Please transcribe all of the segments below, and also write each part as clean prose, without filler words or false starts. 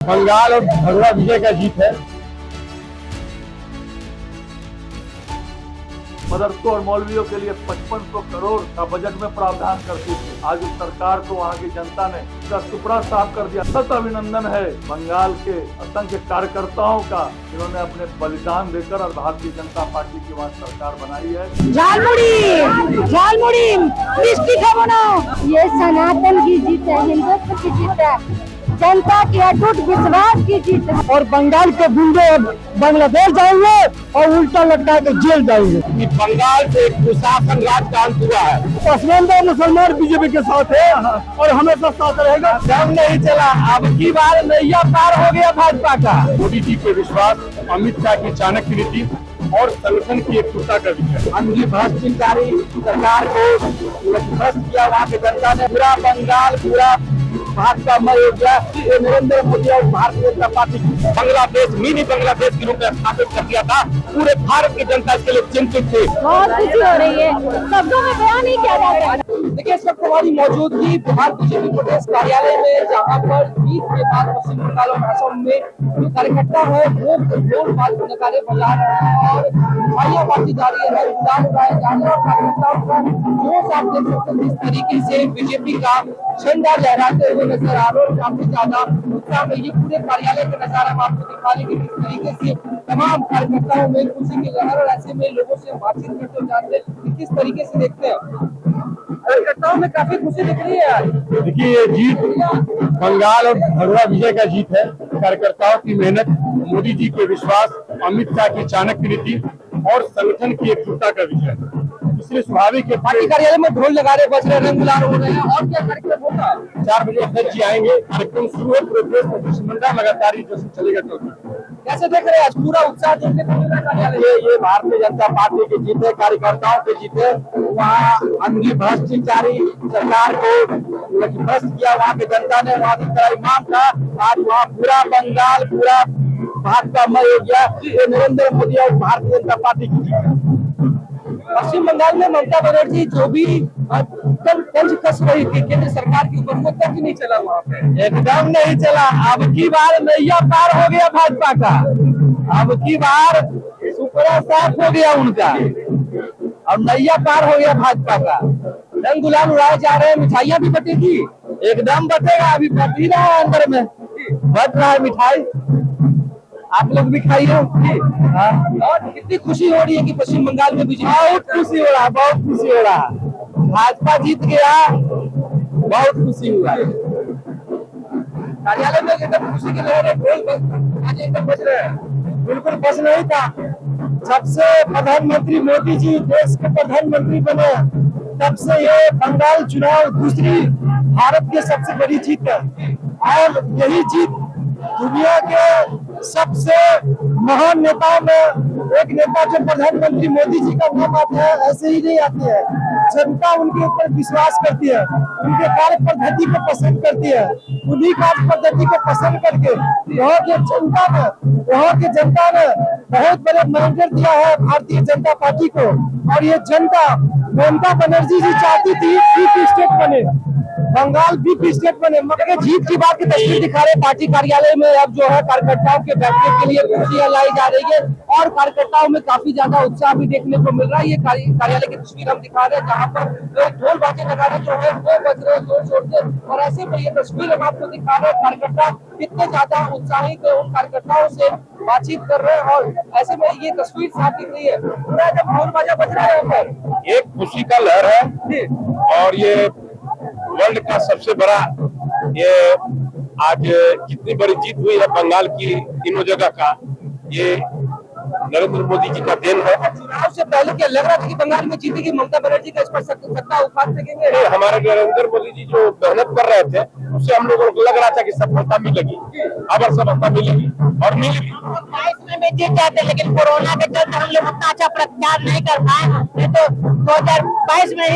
बंगाल और भगवा विजय का जीत है। मदरसों और मौलवियों के लिए 5500 करोड़ का बजट में प्रावधान करती थी। आज उस सरकार को वहाँ की जनता ने उसका टुकड़ा साफ कर दिया। सत अभिनंदन है बंगाल के असंख्य कार्यकर्ताओं का, जिन्होंने अपने बलिदान देकर और भारतीय जनता पार्टी की वहाँ सरकार बनाई है। झालमुड़ी झालमुड़ी मिष्टी खाओ ना। ये सनातन की जीत है, हिंदुत्व की जीत है, जनता की अटूट विश्वास की जीत है। और बंगाल के गुंडे अब बांग्लादेश जाएंगे और उल्टा लटका के जेल जाएंगे। बंगाल से एक कुशासन राज का अंत हुआ है। पसमानदा मुसलमान बीजेपी के साथ है और हमेशा साथ रहेगा। जंग नहीं चला, अब की बार नैया पार हो गया भाजपा का। मोदी जी पे विश्वास, अमित शाह की चाणक्य नीति और संगठन की एकजुटता का विषय। अंधी भ्रष्टाचारी सरकार को भ्रष्ट किया वहाँ की जनता ने। पूरा बंगाल पूरा भाजपा में हो गया। ये नरेंद्र मोदी और भारतीय जनता पार्टी बांग्लादेश मिनी बांग्लादेश के रूप में स्थापित कर दिया था। पूरे भारत की जनता इसके लिए चिंतित थी। बहुत खुशी हो रही है, शब्दों में बयान नहीं किया जा सकता। देखिए, इस वक्त हमारी मौजूदगी बिहार बीजेपी प्रदेश कार्यालय में, जहां पर जीत के बाद पश्चिम बंगाल और असम में जो कार्यकर्ता है वो ढोल बाज नगाड़े बजा रहे हैं और भाइयाबाजी जारी है, गुलाल उड़ाए जा रहे हैं और कार्यकर्ताओं का जोश आप देख सकते हैं। जिस तरीके से बीजेपी का झंडा लहराते हुए नजर आ रहे हैं, काफी ज्यादा उत्साह में ये पूरे कार्यालय का नजारा हम आपको दिखा रहे हैं। किस तरीके से तमाम कार्यकर्ताओं में खुशी की लहर, और ऐसे में लोगों से बातचीत करते जानते हैं किस तरीके से देखते हैं। कार्यकर्ताओं में काफी खुशी दिख रही है। देखिए, ये जीत बंगाल और भगवा विजय का जीत है। कार्यकर्ताओं की मेहनत, मोदी जी के विश्वास, अमित शाह की चाणक्य नीति और संगठन की एकजुटता का विजय है। इसलिए स्वाभाविक है पार्टी कार्यालय में ढोल नगाड़े बज रहे, रंग गुलाल हो रहे हैं। और क्या कार्यक्रम होगा? 4 बजे अध्यक्ष जी आएंगे। कार्यक्रम शुरू है। पूरे देश में शिष्टमंडल लगातार ही जैसे चलेगा चलेगा। कैसे देख रहे हैं आज पूरा उत्साह देखने को मिल रहा है कार्यालय? ये भारतीय जनता पार्टी की जीत है, कार्यकर्ताओं की जीत है। वहाँ अंधी भ्रष्टाचारी सरकार को भ्रष्ट किया वहाँ की जनता ने, वहाँ की इमाम का। आज वहाँ पूरा बंगाल पूरा भाजपा में हो गया। ये नरेंद्र मोदी और भारतीय जनता पार्टी की जीत है। पश्चिम बंगाल में ममता बनर्जी जो भी कल तंज कस रही थी केंद्र सरकार के ऊपर, वो तक नहीं चला वहाँ पे। एकदम नहीं चला। अब की बार नैया पार हो गया भाजपा का। अब की बार सुपड़ा साफ हो गया उनका और नैया पार हो गया भाजपा का। रंग गुलाल उड़ाए जा रहे हैं, मिठाइयाँ भी बटेगी। एकदम बटेगा, अभी बट ही रहा है, अंदर में बट रहा है मिठाई। आप लोग भी खाइए। और कितनी खुशी हो रही है कि पश्चिम बंगाल में बीजेपी। बहुत खुशी हो रहा है, बहुत खुशी हो रहा है। भाजपा जीत गया, बहुत खुशी हुआ है। कार्यालय में एकदम खुशी की लहर है, ढोल आज एकदम बज रहे हैं। बिल्कुल बस नहीं था। जब से प्रधानमंत्री मोदी जी देश के प्रधानमंत्री बने, तब से ये बंगाल चुनाव दूसरी भारत की सबसे बड़ी जीत है। और यही जीत दुनिया के सबसे महान नेताओं में एक नेता जो प्रधानमंत्री मोदी जी का नाम आता है, ऐसे ही नहीं आती है। जनता उनके ऊपर विश्वास करती है, उनके कार्य पद्धति को पसंद करती है। उन्हीं कार्य पद्धति को पसंद करके यहाँ की जनता ने बहुत बड़े मैंडेट दिया है भारतीय जनता पार्टी को। और ये जनता, ममता बनर्जी जी चाहती थी बीप स्टेट बने, बंगाल बीप स्टेट बने, मगर जीत की बात की तस्वीर दिखा रहे पार्टी कार्यालय में। अब जो है कार्यकर्ताओं के बैठने के लिए कुर्सियां लाई जा रही है और कार्यकर्ताओं में काफी ज्यादा उत्साह भी देखने को मिल रहा है। ये कार्यालय की तस्वीर हम दिखा रहे हैं, जहाँ पर ढोल बाजे नगाड़े जो है वो बज रहे हैं जोर शोर से। और ऐसे में ये तस्वीर हम आपको दिखा रहे हैं, कार्यकर्ता कितने ज्यादा उत्साहित है, उन कार्यकर्ताओं से बातचीत कर रहे हैं। और ऐसे में ये तस्वीर साफ दिख रही है, पूरा जब ढोल बाजा बज रहा है यहाँ पर, एक खुशी का लहर है। और ये वर्ल्ड का सबसे बड़ा, ये आज जितनी बड़ी जीत हुई है बंगाल की तीनों जगह का, ये नरेंद्र मोदी जी का देन है। चुनाव से पहले क्या लग रहा था कि बंगाल में जीतेगी ममता बनर्जी का, इस पर सत्ता उखाड़ सकेंगे? हमारे नरेंद्र मोदी जी जो मेहनत कर रहे थे, उससे हम लोगों को लग रहा था कि सफलता मिलेगी। अब सफलता मिलेगी और मिलेगी। 22 में जीत जाते, लेकिन कोरोना के चलते हम लोग उतना अच्छा प्रचार नहीं कर पाए। नहीं तो 2022 में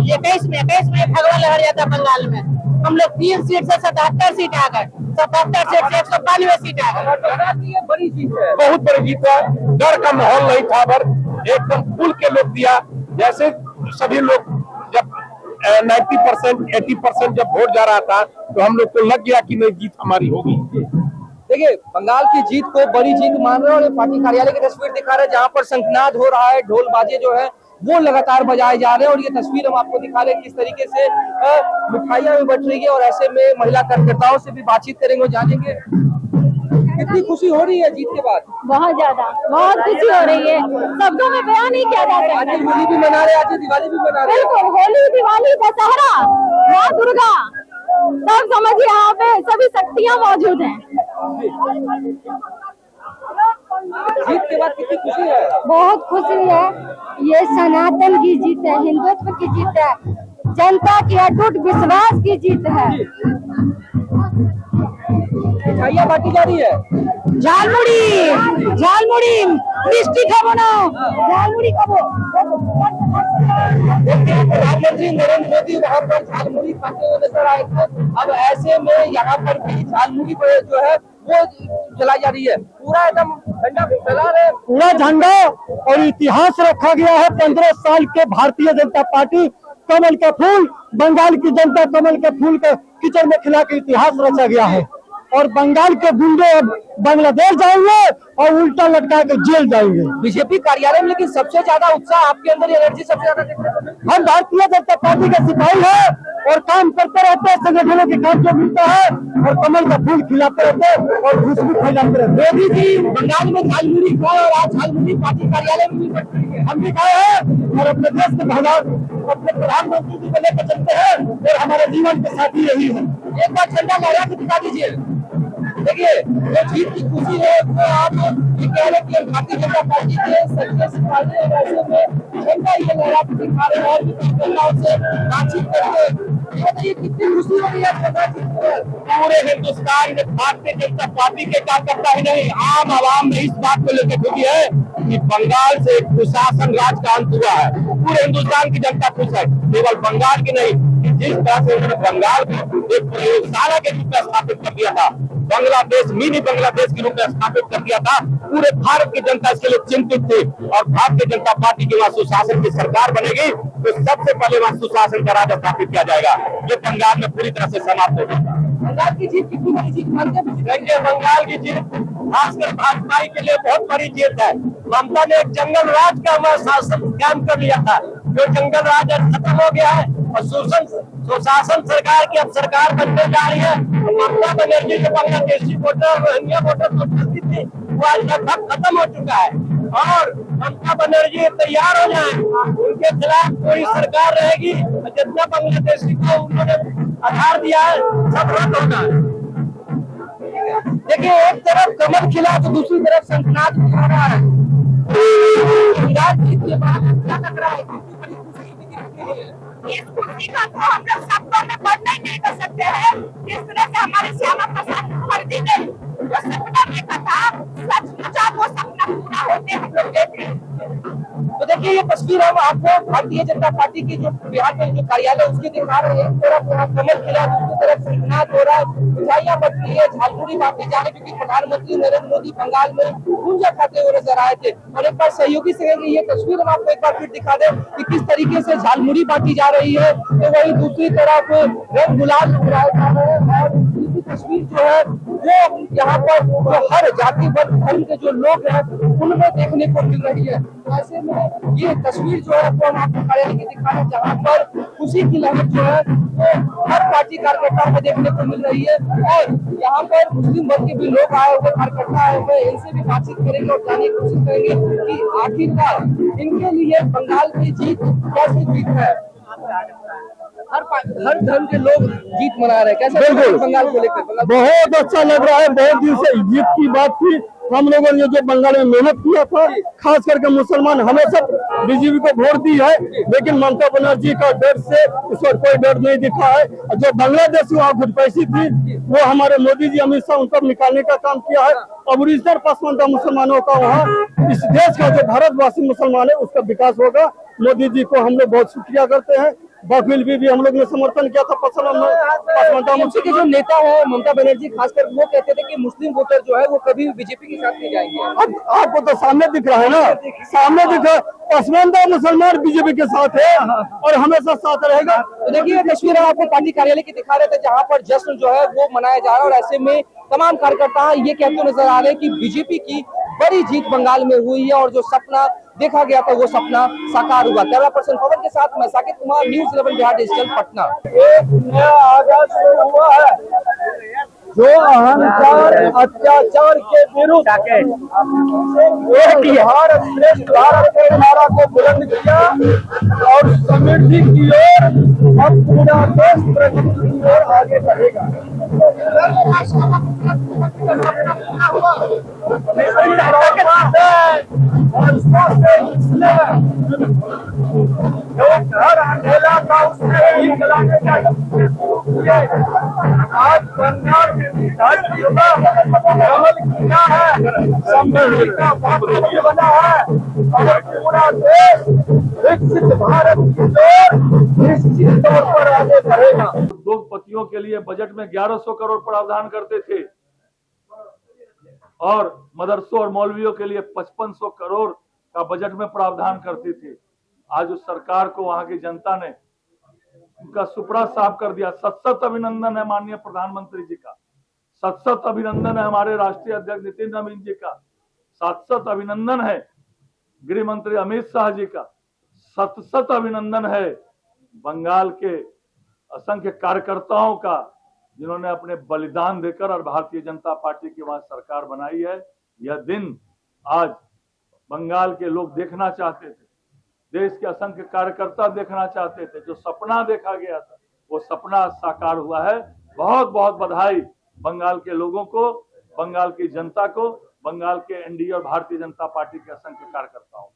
21 में भगवा लहर जाता बंगाल में। हम लोग 3 सीट से 77 सीट आ गए, 77 सीट से 192 सीट आ गए। बड़ी जीत है, बहुत बड़ी जीत है। डर का माहौल नहीं था, पर एकदम खुल के लोग दिया। जैसे सभी लोग जब 90% 80% जब वोट जा रहा था, तो हम लोग को लग गया कि नहीं, जीत हमारी होगी। देखिए बंगाल की जीत को बड़ी जीत मान रहे हैं और पार्टी कार्यालय की तस्वीर दिखा रहे हैं जहां पर शंखनाद हो रहा है, ढोल बाजे जो है वो लगातार बजाए जा रहे हैं और ये तस्वीर हम आपको दिखा रहे हैं किस तरीके से मिठाइयां भी बट रही है और ऐसे में महिला कार्यकर्ताओं से भी बातचीत करेंगे और जानेंगे कितनी खुशी हो रही है जीत के बाद। बहुत ज्यादा, बहुत खुशी हो रही है, शब्दों में बयान नहीं किया जा सकता। आज होली भी मना रहे हैं, आज दिवाली भी मना रहे हैं। बिल्कुल, होली, दिवाली, दशहरा, माँ दुर्गा, सब समझिए यहाँ पे सभी शक्तियाँ मौजूद हैं। जीत के बाद कितनी खुशी है? बहुत खुशी है, ये सनातन की जीत है, हिंदुत्व की जीत है, जनता की अटूट विश्वास की जीत है। मिठाइयां बांटी जा रही है, झालमुड़ी, झालमुड़ी, मिष्टी खाबो ना, झालमुड़ी खाबो। प्रधानमंत्री नरेंद्र मोदी वहाँ पर झालमुड़ी खाते हुए नजर आए थे। अब ऐसे में यहाँ पर भी झालमुड़ी जो है वो जलाई जा रही है, पूरा एकदम झंडा फहरा रहे, पूरा झंडा और इतिहास रखा गया है। 15 साल के भारतीय जनता पार्टी कमल का फूल, बंगाल की जनता कमल के फूल के कीचड़ में खिला के इतिहास रचा गया है और बंगाल के गुंडे अब बांग्लादेश जाएंगे और उल्टा लटका के जेल जाएंगे। बीजेपी कार्यालय में लेकिन सबसे ज्यादा उत्साह आपके अंदर, एनर्जी सबसे ज्यादा देखने को मिलती है। हम भारतीय जनता पार्टी के सिपाही हैं और काम करते रहते हैं, संगठनों के काम जो मिलता है और कमल का फूल खिलाते रहते हैं और खुशबू फैलाते रहते हैं। मोदी जी बंगाल में झालमुड़ी खाए और आज झालमुड़ी पार्टी कार्यालय में भी बट रही है। हम भी खाए हैं और अपने देश के भगवान अपने प्रधानमंत्री जी को लेकर चलते हैं और हमारे जीवन के साथी यही है। एक बार झंडा लहरा के दिखा दीजिए। देखिए जो जीत की खुशी है वो आप ये कह रहे हैं कि भारतीय जनता पार्टी के सच्चे सिपाही हैं, ऐसे में झंडा ये लहरा के दिखा रहे हैं और भी कार्यकर्ताओं से बातचीत करके ये कितनी खुशी हो रही है। पूरे हिंदुस्तान में भारतीय जनता पार्टी के कार्यकर्ता ही नहीं, आम आवाम में इस बात को लेकर खुशी है कि बंगाल से एक कुशासन राज का अंत हुआ है। पूरे हिंदुस्तान की जनता खुश है, केवल बंगाल की नहीं। जिस तरह से उन्होंने बंगाल को एक प्रयोगशाला के रूप में स्थापित कर दिया था, बांग्लादेश मिनी बांग्लादेश के रूप में स्थापित कर दिया था, पूरे भारत की जनता इसके लिए चिंतित थी और भारतीय जनता पार्टी की वहाँ सुशासन की सरकार बनेगी तो सबसे पहले वहाँ सुशासन का राज स्थापित किया जाएगा, जो बंगाल में पूरी तरह से समाप्त हो जाएगा। बंगाल की जीत कितनी बड़ी जीत मानते हैं? देखिए बंगाल की जीत खासकर भाजपा के लिए बहुत बड़ी जीत है। ममता ने एक जंगल राज का शासन कायम कर लिया था, जो जंगल राज अब खत्म हो गया है और सुशासन सरकार की अब सरकार बनने जा रही है। ममता बनर्जी जो बांग्लादेशी वोटर, रोहिंग्या वोटर उपस्थित थी, वो आज लगभग खत्म हो चुका है और ममता बनर्जी तैयार हो जाए, उनके खिलाफ कोई सरकार रहेगी। जितना बांग्लादेशी को उन्होंने आधार दिया है सब रद्द होगा। देखिए एक तरफ कमल खिला तो दूसरी तरफ शंखनाद भी हो रहा है। जीत के बाद क्या लग रहा है? कितनी बड़ी खुशी की दिखती है। इस खुशी का तो हम लोग शब्दों में वर्णन नहीं कर सकते हैं। जिस तरह से हमारे श्यामा प्रसाद मुखर्जी ने जो सपना देखा था, सचमुच वो सपना पूरा होते हम लोग देख रहे हैं। तो देखिए ये तस्वीर हम आपको भारतीय जनता पार्टी की जो बिहार में जो कार्यालय उसकी दिखा रहे हैं। एक तरफ यहाँ कमल खिला, दूसरी तरफ शंखनाद हो रहा है, मिठाइयां बट रही है, झालमुड़ी बांटे जा रहे, क्योंकि प्रधानमंत्री नरेंद्र मोदी बंगाल में गुंजा खाते हुए नजर आए थे। और एक बार सहयोगी से ये तस्वीर हम आपको एक बार फिर दिखा दें कि किस तरीके से झालमुड़ी बांटी जा रही है, तो वही दूसरी तरफ रंग गुलाल उड़ाए जा रहे हैं। और दूसरी तस्वीर जो है वो यहाँ पर जो हर जाति वर्ग धर्म के जो लोग हैं उनमें देखने को मिल रही है। ऐसे में ये तस्वीर जो है वो हम आपको कार्यालय की दिखा रहे हैं, जहाँ पर खुशी की लहर जो है वो हर पार्टी कार्यकर्ताओं को देखने को मिल रही है। और यहाँ पर मुस्लिम वर्ग के भी लोग आए हुए, कार्यकर्ता आए हुए, इनसे भी बातचीत करेंगे और जानने की कोशिश करेंगे कि आखिरकार इनके लिए बंगाल की जीत कैसी जीत है। हर धर्म के लोग जीत मना रहे हैं, कैसे बिल्कुल बंगाल को लेकर? बहुत अच्छा लग रहा है। बहुत दिन से जीत की बात थी, हम लोगों ने जो बंगाल में मेहनत किया था, खास करके मुसलमान हमेशा बीजेपी को वोट दी है, लेकिन ममता बनर्जी का डर से उस पर कोई डर नहीं दिखा है। जो बांग्लादेश वहाँ घुसपैठी थी, वो हमारे मोदी जी अमित शाह उनको निकालने का काम किया है। अब ओरिजिनल पसमानदा मुसलमानों का वहाँ इस देश का जो भारतवासी मुसलमान है उसका विकास होगा। मोदी जी को हम लोग बहुत शुक्रिया करते हैं। बघेल भी हम लोग ने समर्थन किया था पसमानदा टीएमसी के जो नेता है ममता बनर्जी खासकर वो कहते थे कि मुस्लिम वोटर जो है वो कभी बीजेपी के साथ नहीं जाएंगे। अब आपको तो सामने दिख रहा है ना, सामने दिख रहा है। पसमानदा मुसलमान बीजेपी के साथ है और हमेशा साथ रहेगा। तो देखिए तस्वीर हम आपको पार्टी कार्यालय की दिखा रहे थे, जहां पर जश्न जो है वो मनाया जा रहा है और ऐसे में तमाम कार्यकर्ता ये कहते हुए नजर आ रहे हैं कि बीजेपी की बड़ी जीत बंगाल में हुई है और जो सपना देखा गया था वो सपना साकार हुआ। कैमरा पर्सन पवन के साथ मैं साकिब कुमार, न्यूज़ 11 बिहार डिजिटल, पटना। एक नया आगाज शुरू हुआ है जो अहंकार अत्याचार के विरुद्ध एक भारत श्रेष्ठ भारत के नारा को बुलंद किया और समृद्धि की ओर अब पूरा देश प्रगति की ओर आगे बढ़ेगा। घर अकेला था उसने इंकलाने का आज बंगाल किया है, समृद्धि का वातावरण बना है और पूरा देश विकसित भारत की ओर निश्चित तौर पर आगे बढ़ेगा। उद्योगपतियों के लिए बजट में 1100 करोड़ प्रावधान करते थे और मदरसों और मौलवियों के लिए 5500 करोड़ का बजट में प्रावधान करती थी। आज उस सरकार को वहां की जनता ने उनका सुपड़ा साफ कर दिया। सत अभिनंदन है माननीय प्रधानमंत्री जी का, सत अभिनंदन है हमारे राष्ट्रीय अध्यक्ष नितिन नवीन जी का, सत अभिनंदन है गृह मंत्री अमित शाह जी का, सत अभिनंदन है बंगाल के असंख्य कार्यकर्ताओं का जिन्होंने अपने बलिदान देकर और भारतीय जनता पार्टी की वहां सरकार बनाई है। यह दिन आज बंगाल के लोग देखना चाहते थे, देश के असंख्य कार्यकर्ता देखना चाहते थे। जो सपना देखा गया था वो सपना साकार हुआ है। बहुत बहुत बधाई बंगाल के लोगों को, बंगाल की जनता को, बंगाल के एनडीए और भारतीय जनता पार्टी के असंख्य कार्यकर्ताओं को।